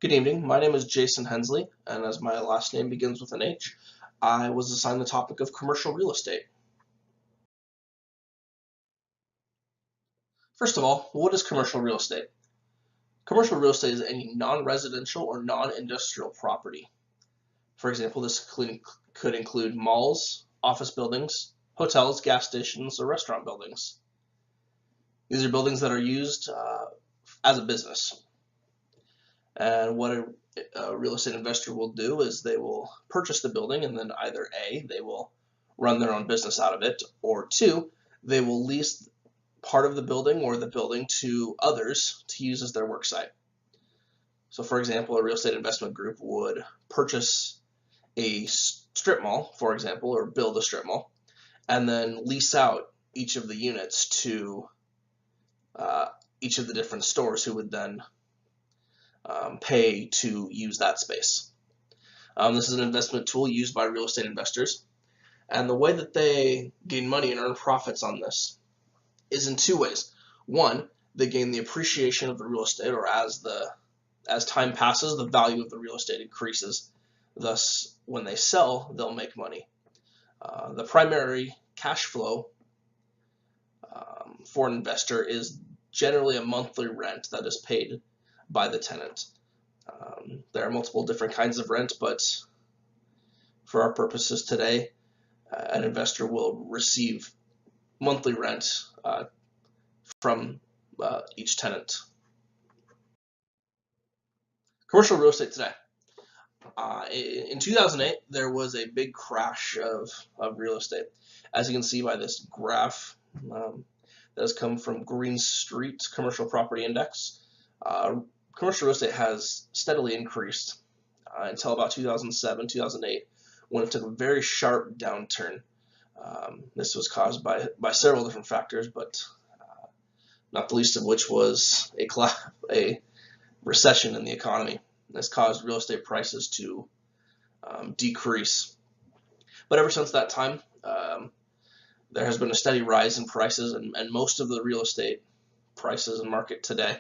Good evening. My name is Jason Hensley, and as my last name begins with an H, I was assigned the topic of commercial real estate. First of all, what is commercial real estate? Commercial real estate is any non-residential or non-industrial property. For example, this could include malls, office buildings, hotels, gas stations, or restaurant buildings. These are buildings that are used as a business. And what a real estate investor will do is they will purchase the building, and then either A, they will run their own business out of it, or two, they will lease part of the building or the building to others to use as their work site. So for example, a real estate investment group would purchase a strip mall, for example, or build a strip mall, and then lease out each of the units to each of the different stores who would then pay to use that space. This is an investment tool used by real estate investors, and the way that they gain money and earn profits on this is in two ways. One, they gain the appreciation of the real estate, or as time passes, the value of the real estate increases. Thus, when they sell, they'll make money. The primary cash flow for an investor is generally a monthly rent that is paid by the tenant. There are multiple different kinds of rent, but for our purposes today, an investor will receive monthly rent from each tenant. Commercial real estate today. In 2008, there was a big crash of real estate. As you can see by this graph that has come from Green Street Commercial Property Index, commercial real estate has steadily increased until about 2007, 2008, when it took a very sharp downturn. This was caused by several different factors, but not the least of which was a recession in the economy. This caused real estate prices to decrease. But ever since that time, there has been a steady rise in prices, and most of the real estate prices and market today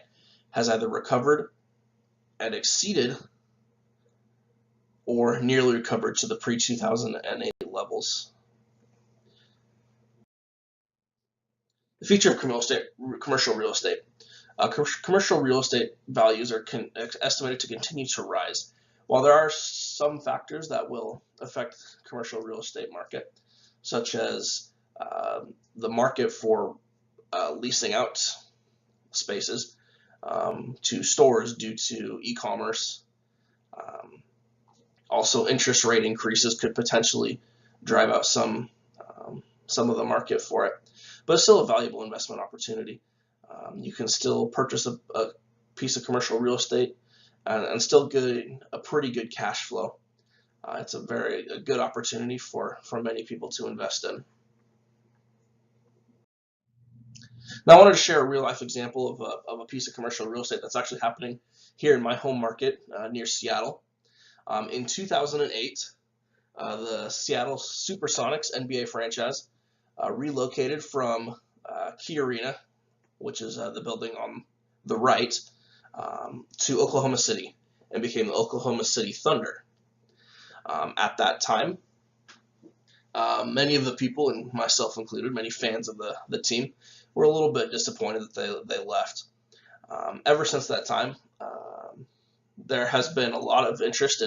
has either recovered and exceeded or nearly recovered to the pre-2008 levels. The future of commercial real estate. Commercial real estate values are estimated to continue to rise. While there are some factors that will affect the commercial real estate market, such as the market for leasing out spaces to stores due to e-commerce. Also, interest rate increases could potentially drive out some of the market for it, but it's still a valuable investment opportunity. You can still purchase a piece of commercial real estate and still get a pretty good cash flow. It's a good opportunity for many people to invest in. Now, I wanted to share a real life example of a piece of commercial real estate that's actually happening here in my home market near Seattle. In 2008, the Seattle Supersonics NBA franchise relocated from Key Arena, which is the building on the right, to Oklahoma City, and became the Oklahoma City Thunder. At that time, many of the people, and myself included, many fans of the team, were a little bit disappointed that they left. Ever since that time, there has been a lot of interest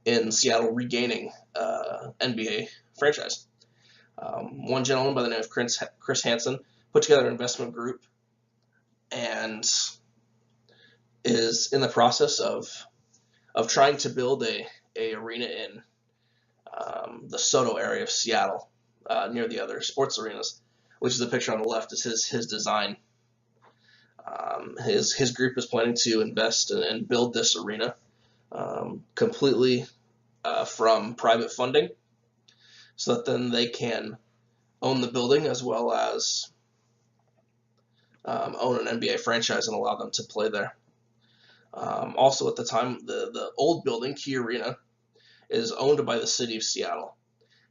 in Seattle regaining NBA franchise. One gentleman by the name of Chris Hansen put together an investment group and is in the process of trying to build a arena in the Soto area of Seattle, near the other sports arenas, which is the picture on the left is his design. His group is planning to invest and build this arena completely from private funding, so that then they can own the building as well as own an NBA franchise and allow them to play there. Also, at the time, the old building, Key Arena, is owned by the city of Seattle.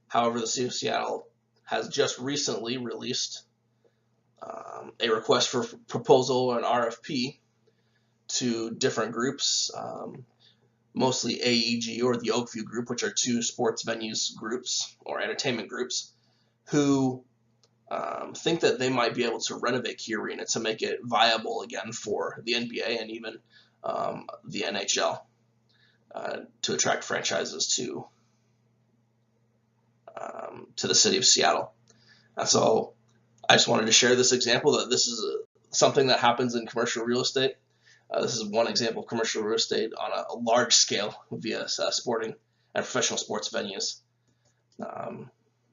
However, the city of Seattle has just recently released a request for proposal, or an RFP, to different groups, mostly AEG or the Oakview Group, which are two sports venues groups or entertainment groups, who think that they might be able to renovate Key Arena to make it viable again for the NBA and even the NHL to attract franchises to the city of Seattle. And so I just wanted to share this example that this is something that happens in commercial real estate. This is one example of commercial real estate on a large scale via sporting and professional sports venues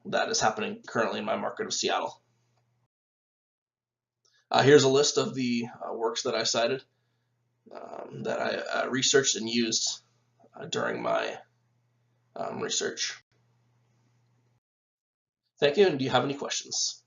that is happening currently in my market of Seattle. Here's a list of the works that I cited that I researched and used during my research. Thank you, and do you have any questions?